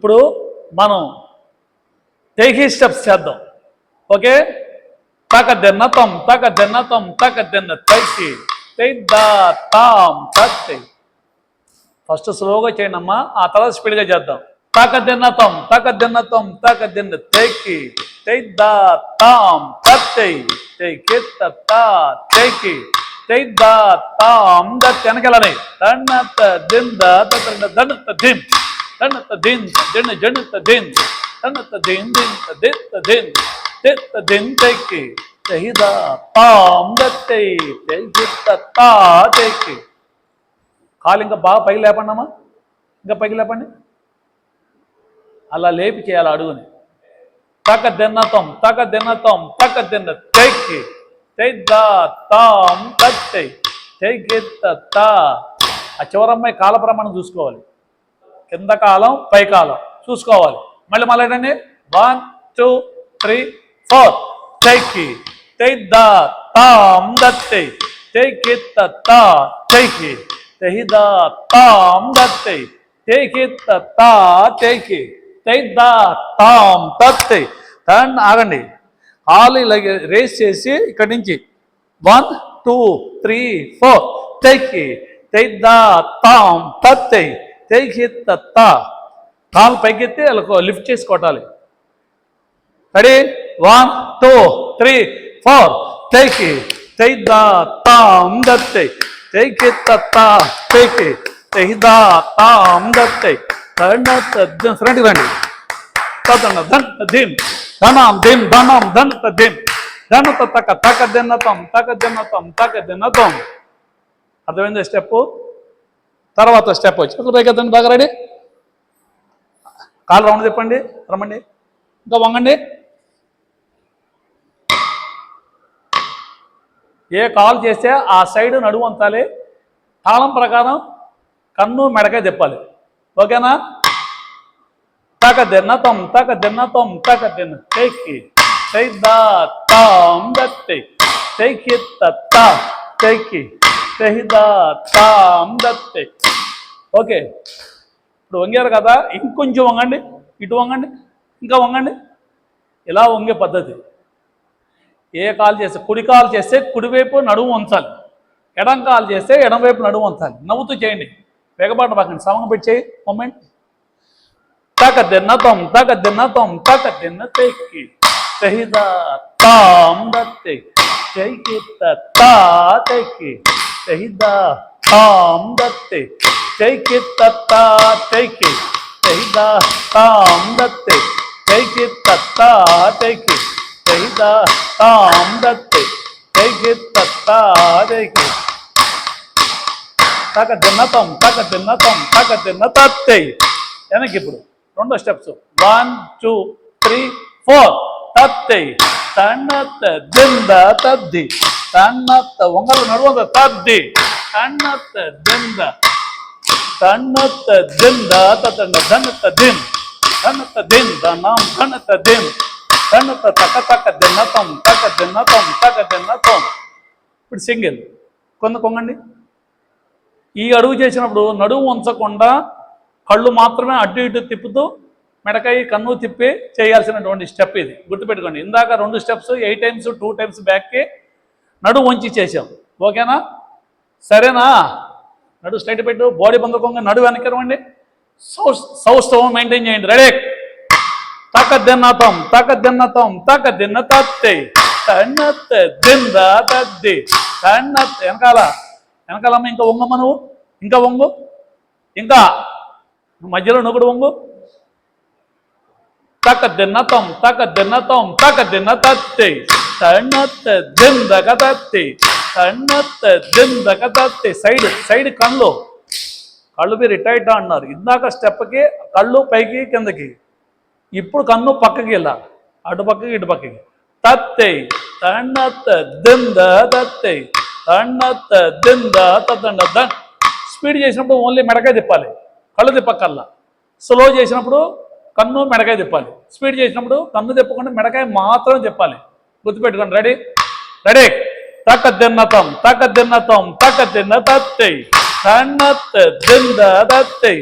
ఇప్పుడు మనం టేకీ స్టెప్స్ చేద్దాం. ఓకే, తకదెన్న తొమ్ తకదెన్న తొమ్ తకదెన్న తైకి తై దా తాం తై. ఫస్ట్ స్లోగా చేయండి అమ్మా, ఆ తర్వాత స్పీడ్గా చేద్దాం. తకదెన్న తొమ్ తకదెన్న తొమ్ తకదెన్న తైకి తై దా తాం తై తైకి తా తైకి తై దా తాం దత్. వెనకెళ్ళని తన్నత దింద తన్న దన్నత దిన్ తన్నత దిన్ జన జనత దిన్ తన్నత దిన్ దిన్ దిత్త దిన్ దిత్త దిన్ తైకి తై దా తాం దత్తై తైకి తా తైకి. కాలు ఇంకా బాగా పైకి లేపండి అమ్మా, ఇంకా పైకి లేపండి. అలా లేపి చేయాలి అడుగుని. తకదెన్నతం తకదెన్నతం తకదెన్న తైకి తై దా తాం తై తైకి తా. ఆ చివరమ్మాయి కాల ప్రమాణం చూసుకోవాలి, కింద కాలం పై కాలం చూసుకోవాలి. మళ్ళీ ఏంటండి 1 2 3 4 తైకి తై దా తాం దత్తై తైకి తా తైకి తై దా తాం దత్తై తైకి తా తైకి తై దా తాం తత్తై. టర్న్ ఆగండి, కాలు ఇలాగే రేస్ చేసి ఇక్కడి నుంచి 1 2 3 4 తైకి తై దా తాం తత్తై తైకి తా. కాలు పైకెత్తి అలా లిఫ్ట్ చేసి కొట్టాలి. రెడీ 1 2 3 4 తైకి తై దా తాం దత్తై తైకి తా తైకి తై దా తాం దత్తై. ఫ్రంట్కి రండి. తన ధన్ ధిన్ ధనాం ధిన్ ధనాం ధన్ ధిన్ ధన తక తకదెన్నతం తకదెన్నతం తకదెన్నతం. అర్థమైంది స్టెప్? తర్వాత స్టెప్ వచ్చి కదండి. బాగా రెడీ, కాలు రౌండ్ తిప్పండి, రమ్మండి, ఇంకా వంగండి. ఏ కాల్ చేస్తే ఆ సైడ్ నడువు వంచాలి. తాళం ప్రకారం కన్ను మెడకాయ తిప్పాలి. ఓకేనా? తకదెన్నతం తకదెన్నతం తకదెన్న తైకి తై దా తాం దత్తై తైకి తా తైకి తై దా తాం దత్తై. ఓకే, ఇప్పుడు వంగారు కదా, ఇంకొంచెం వంగండి, ఇటు వంగండి, ఇంకా వంగండి. ఇలా వంగే పద్ధతి. ఏ కాలు చేస్తే కుడి కాలు చేస్తే కుడివైపు నడుము వంచాలి, ఎడం కాలు చేస్తే ఎడంవైపు నడుము వంచాలి. నవ్వుతూ చేయండి, వేగపాటు పక్కన సమంగా పెట్టి చేయి. మూమెంట్. తకదెన్నతం తకదెన్నతం తకదెన్న తైకి తై దా తాం దత్తై తైకి తా తైకి తై దా తాం దత్తై తైకి తా తైకి తై దా తాం దత్తై తైకి తా తైకి తై దా తాం దత్తై తైకి తా తైకి. తకదెన్నతం తకదెన్నతం తకదెన్న తత్తై. వెనక్కి ఇప్పుడు రెండో స్టెప్స్ 1 2 3 4 తత్తై తన్నత దింద తద్ది తన్నత వంగలు నడువంద తద్ది తన్నత దింద తన్నత దింద తన్న ధనత దిన్ ధనత దిన్ ధనాం ధనత దిన్ ధనత తక తక దిన్నతం తక దిన్నతం తక దిన్నతం. ఇప్పుడు సింగిల్ కొంగండి. ఈ అడుగు చేసినప్పుడు నడుము వంచకుండా కళ్ళు మాత్రమే అటు ఇటు తిప్పుతూ మెడకాయ కన్ను తిప్పి చేయాల్సినటువంటి స్టెప్ ఇది. గుర్తుపెట్టుకోండి, ఇందాక 2 స్టెప్స్ 8 టైమ్స్ 2 టైమ్స్ బ్యాక్కి నడుము వంచి చేసాం. ఓకేనా? సరేనా? నడు స్ట్రైట్ పెట్టు, బాడీ పొందకుండా నడు వెనకరండి, సౌష్ఠవం మెయింటైన్ చేయండి. రెడీ. తకదెన్నతం తకదెన్నతం తకదెన్న తత్తై తన్నత దింద తద్ది తన్నత. వెనకాలమ్మ ఇంకా వంగమ్మ, నువ్వు ఇంకా వంగు, ఇంకా మధ్యలో నువ్వు కూడా వంగు. తకదెన్నతం తకదెన్నతం తకదెన్న తత్తై తన్నత దిందక తత్తై తన్నత దిందక తత్తై. సైడ్ కళ్ళు మీరు ఇట్టా అన్నారు. ఇందాక స్టెప్కి కళ్ళు పైకి కిందకి, ఇప్పుడు కన్ను పక్కకి వెళ్ళాలి, అటు పక్కకి ఇటు పక్కకి. తత్తై తన్నత దింద తత్తై తన్నత దింద తదండ దన్. స్పీడ్ చేసినప్పుడు ఓన్లీ మెడకాయ తిప్పాలి, కళ్ళు తిప్పకల్లా. స్లో చేసినప్పుడు కన్ను మెడకాయ తిప్పాలి. స్పీడ్ చేసినప్పుడు కన్ను తిప్పకుండా మెడకాయ మాత్రం తిప్పాలి. గుర్తుపెట్టుకోండి. Ready ready. తకదెన్నతం తకదెన్నతం తకదెన్న తత్తై తన్నత దింద తత్తై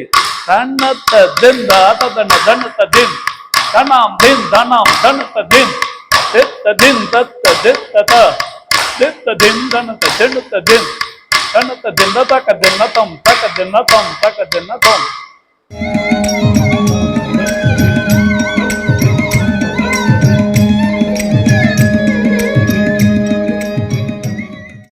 தன்னத்த திந்த தன தன்னத்த தின் தனாம் தின் தனாம் தன்னத்த தின் தித்த தின் தத்த தித்த தித்த தின் தனத்த தின்னத்த தின் தன்னத்த தின்ன தக்க தின்னத்தம் தக்க தின்னத்தம் தக்க தின்னத்தம்